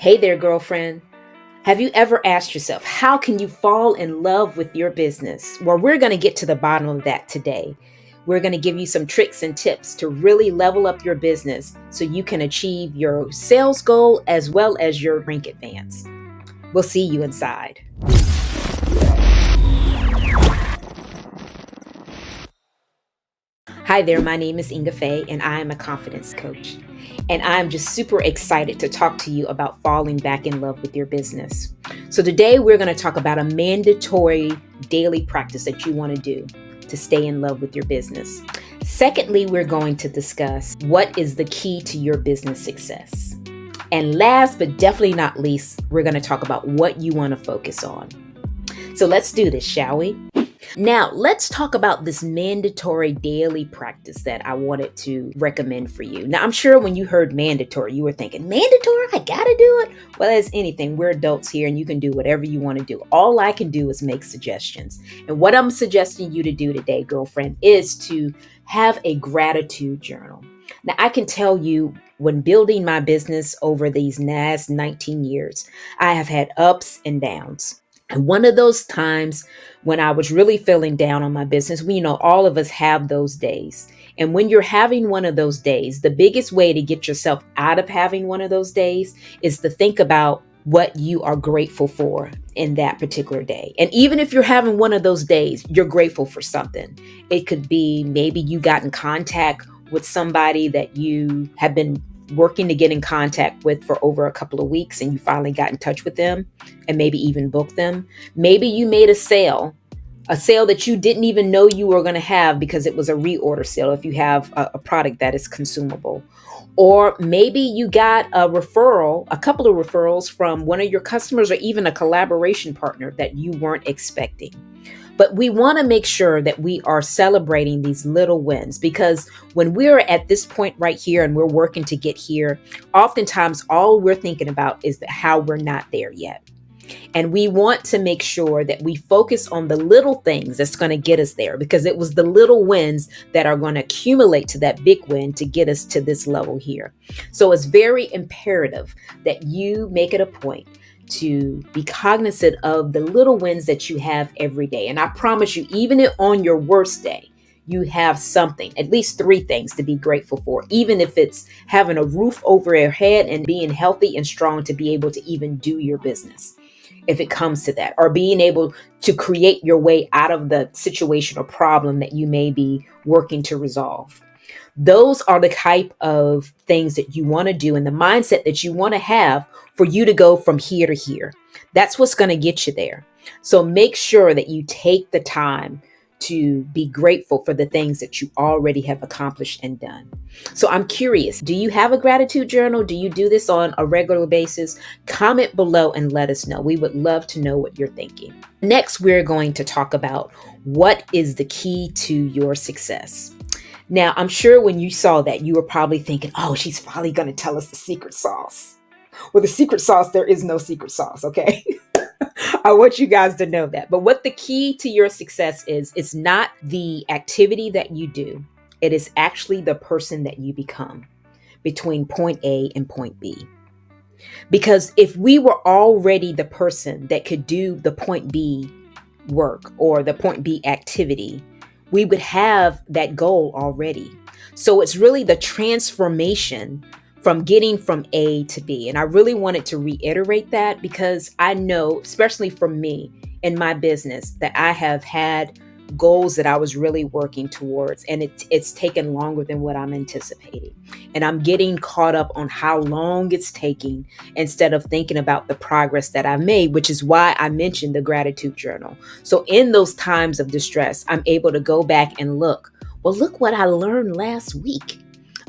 Hey there, girlfriend. Have you ever asked yourself, how can you fall in love with your business? Well, we're going to get to the bottom of that today. We're going to give you some tricks and tips to really level up your business so you can achieve your sales goal as well as your rank advance. We'll see you inside. Hi there, my name is Ingafay and I am a confidence coach. And I'm just super excited to talk to you about falling back in love with your business. So today we're going to talk about a mandatory daily practice that you want to do to stay in love with your business. Secondly, we're going to discuss what is the key to your business success. And last but definitely not least, we're going to talk about what you want to focus on. So let's do this, shall we? Now, let's talk about this mandatory daily practice that I wanted to recommend for you. Now, I'm sure when you heard mandatory, you were thinking, mandatory? I gotta do it? Well, as anything, we're adults here and you can do whatever you want to do. All I can do is make suggestions. And what I'm suggesting you to do today, girlfriend, is to have a gratitude journal. Now, I can tell you, when building my business over these last 19 years, I have had ups and downs. And one of those times when I was really feeling down on my business, all of us have those days. And when you're having one of those days, the biggest way to get yourself out of having one of those days is to think about what you are grateful for in that particular day. And even if you're having one of those days, you're grateful for something. It could be maybe you got in contact with somebody that you have been working to get in contact with for over a couple of weeks and you finally got in touch with them and maybe even booked them. Maybe you made a sale that you didn't even know you were going to have because it was a reorder sale if you have a product that is consumable. Or maybe you got a couple of referrals from one of your customers or even a collaboration partner that you weren't expecting. But we want to make sure that we are celebrating these little wins, because when we're at this point right here and we're working to get here, oftentimes all we're thinking about is how we're not there yet. And we want to make sure that we focus on the little things that's going to get us there, because it was the little wins that are going to accumulate to that big win to get us to this level here. So it's very imperative that you make it a point to be cognizant of the little wins that you have every day. And I promise you, even on your worst day, you have something, at least 3 things to be grateful for, even if it's having a roof over your head and being healthy and strong to be able to even do your business, if it comes to that, or being able to create your way out of the situation or problem that you may be working to resolve. Those are the type of things that you want to do and the mindset that you want to have for you to go from here to here. That's what's going to get you there. So make sure that you take the time to be grateful for the things that you already have accomplished and done. So I'm curious, do you have a gratitude journal? Do you do this on a regular basis? Comment below and let us know. We would love to know what you're thinking. Next, we're going to talk about what is the key to your success. Now, I'm sure when you saw that, you were probably thinking, oh, she's finally going to tell us the secret sauce. Well, the secret sauce, there is no secret sauce, okay? I want you guys to know that. But what the key to your success is, it's not the activity that you do. It is actually the person that you become between point A and point B. Because if we were already the person that could do the point B work or the point B activity, we would have that goal already. So it's really the transformation from getting from A to B. And I really wanted to reiterate that because I know, especially for me in my business, that I have had goals that I was really working towards, and it's taken longer than what I'm anticipating. And I'm getting caught up on how long it's taking instead of thinking about the progress that I've made, which is why I mentioned the gratitude journal. So in those times of distress, I'm able to go back and look what I learned last week.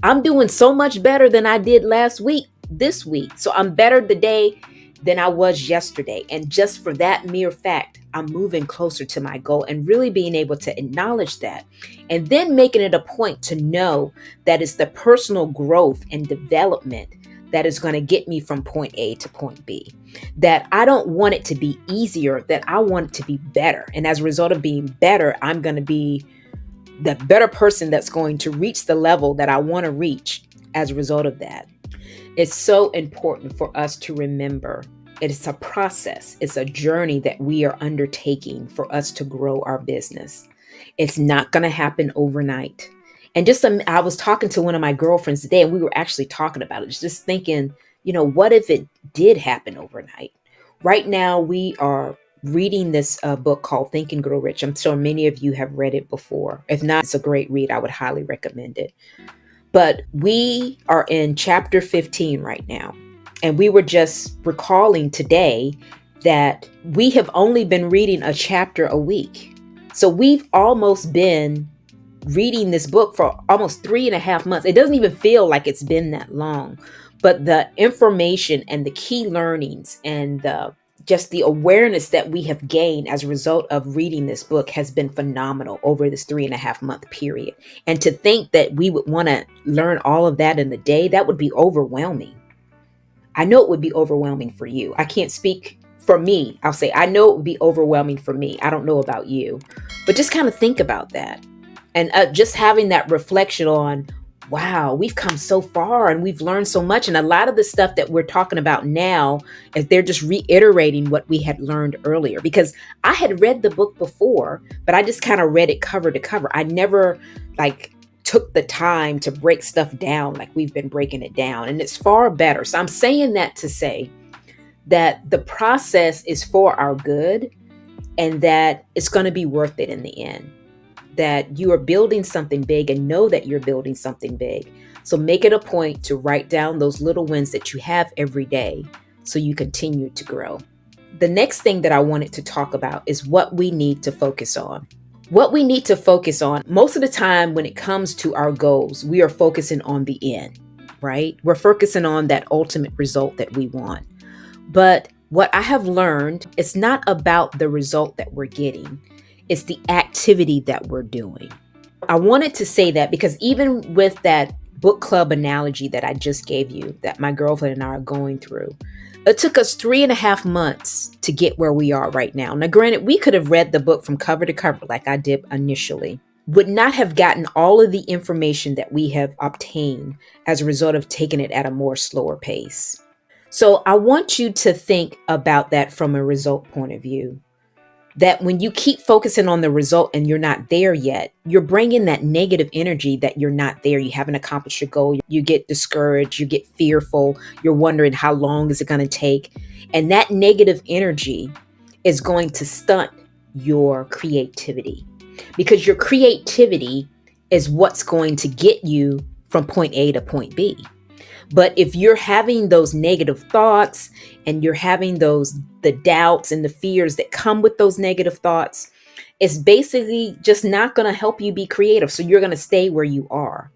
I'm doing so much better than I did last week, this week. So I'm better today than I was yesterday. And just for that mere fact, I'm moving closer to my goal and really being able to acknowledge that. And then making it a point to know that it's the personal growth and development that is going to get me from point A to point B. That I don't want it to be easier, that I want it to be better. And as a result of being better, I'm going to be the better person that's going to reach the level that I want to reach as a result of that. It's so important for us to remember it's a process, it's a journey that we are undertaking for us to grow our business. It's not going to happen overnight. And I was talking to one of my girlfriends today, and we were actually talking about it, just thinking, what if it did happen overnight? Right now, we are reading this book called Think and Grow Rich. I'm sure many of you have read it before. If not, it's a great read. I would highly recommend it. But we are in chapter 15 right now. And we were just recalling today that we have only been reading a chapter a week. So we've almost been reading this book for almost 3.5 months. It doesn't even feel like it's been that long. But the information and the key learnings and just the awareness that we have gained as a result of reading this book has been phenomenal over this 3.5 month period. And to think that we would want to learn all of that in a day, that would be overwhelming. I know it would be overwhelming for you. I can't speak for me. I'll say, I know it would be overwhelming for me. I don't know about you, but just kind of think about that. And just having that reflection on, wow, we've come so far and we've learned so much. And a lot of the stuff that we're talking about now is they're just reiterating what we had learned earlier, because I had read the book before, but I just kind of read it cover to cover. I never took the time to break stuff down like we've been breaking it down. And it's far better. So I'm saying that to say that the process is for our good and that it's going to be worth it in the end. That you are building something big and know that you're building something big. So make it a point to write down those little wins that you have every day so you continue to grow. The next thing that I wanted to talk about is what we need to focus on. What we need to focus on, most of the time when it comes to our goals, we are focusing on the end, right? We're focusing on that ultimate result that we want. But what I have learned, it's not about the result that we're getting. It's the activity that we're doing. I wanted to say that because even with that book club analogy that I just gave you, that my girlfriend and I are going through, it took us 3.5 months to get where we are right now. Now, granted, we could have read the book from cover to cover like I did initially, would not have gotten all of the information that we have obtained as a result of taking it at a more slower pace. So I want you to think about that from a result point of view. That when you keep focusing on the result and you're not there yet, you're bringing that negative energy that you're not there. You haven't accomplished your goal. You get discouraged. You get fearful. You're wondering how long is it going to take? And that negative energy is going to stunt your creativity, because your creativity is what's going to get you from point A to point B. But if you're having those negative thoughts and you're having the doubts and the fears that come with those negative thoughts, it's basically just not going to help you be creative. So you're going to stay where you are.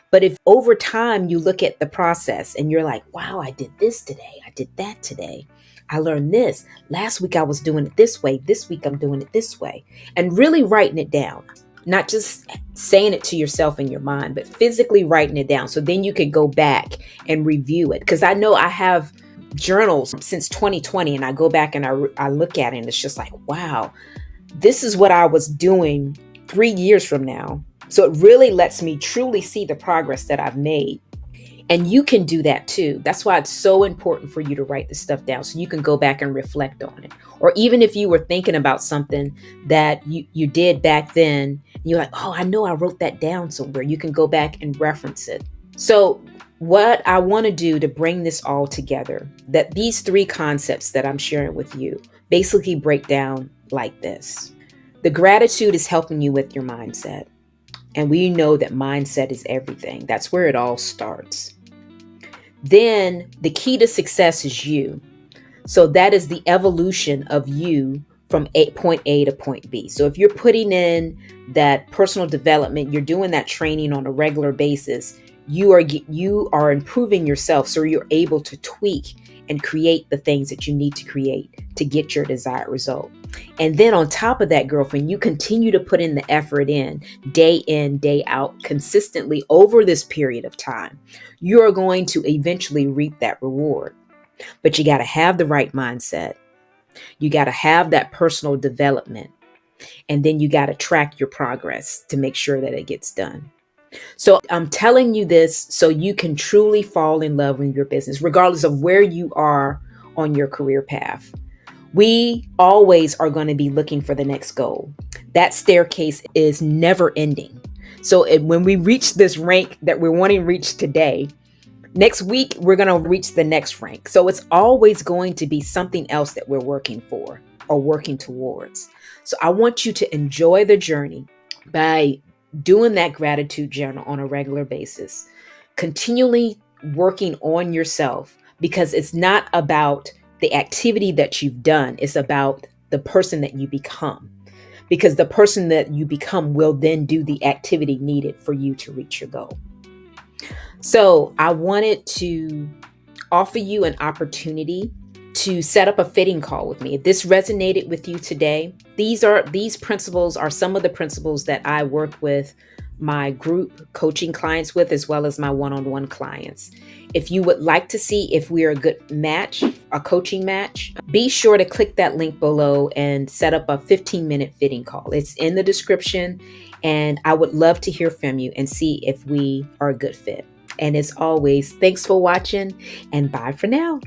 But if over time you look at the process and you're like, wow, I did this today. I did that today. I learned this. Last week I was doing it this way. This week I'm doing it this way. And really writing it down. Not just saying it to yourself in your mind, but physically writing it down. So then you could go back and review it. Because I know I have journals since 2020 and I go back and I look at it and it's just like, wow, this is what I was doing 3 years from now. So it really lets me truly see the progress that I've made. And you can do that too. That's why it's so important for you to write this stuff down so you can go back and reflect on it. Or even if you were thinking about something that you did back then, you're like, oh, I know I wrote that down somewhere. You can go back and reference it. So what I want to do to bring this all together, that these 3 concepts that I'm sharing with you basically break down like this. The gratitude is helping you with your mindset. And we know that mindset is everything. That's where it all starts. Then the key to success is you. So that is the evolution of you from point A to point B. So if you're putting in that personal development, you're doing that training on a regular basis, you are improving yourself. So you're able to tweak and create the things that you need to create to get your desired result. And then on top of that, girlfriend, you continue to put in the effort in, day out, consistently over this period of time. You're going to eventually reap that reward. But you got to have the right mindset. You got to have that personal development. And then you got to track your progress to make sure that it gets done. So I'm telling you this so you can truly fall in love with your business, regardless of where you are on your career path. We always are going to be looking for the next goal. That staircase is never ending. So when we reach this rank that we're wanting to reach today, next week we're going to reach the next rank. So it's always going to be something else that we're working for or working towards. So I want you to enjoy the journey by doing that gratitude journal on a regular basis, continually working on yourself, because it's not about the activity that you've done, it's about the person that you become. Because the person that you become will then do the activity needed for you to reach your goal. So I wanted to offer you an opportunity to set up a fitting call with me. If this resonated with you today, these principles are some of the principles that I work with my group coaching clients with, as well as my one-on-one clients. If you would like to see if we are a good match, a coaching match, be sure to click that link below and set up a 15-minute fitting call. It's in the description, and I would love to hear from you and see if we are a good fit. And as always, thanks for watching, and bye for now.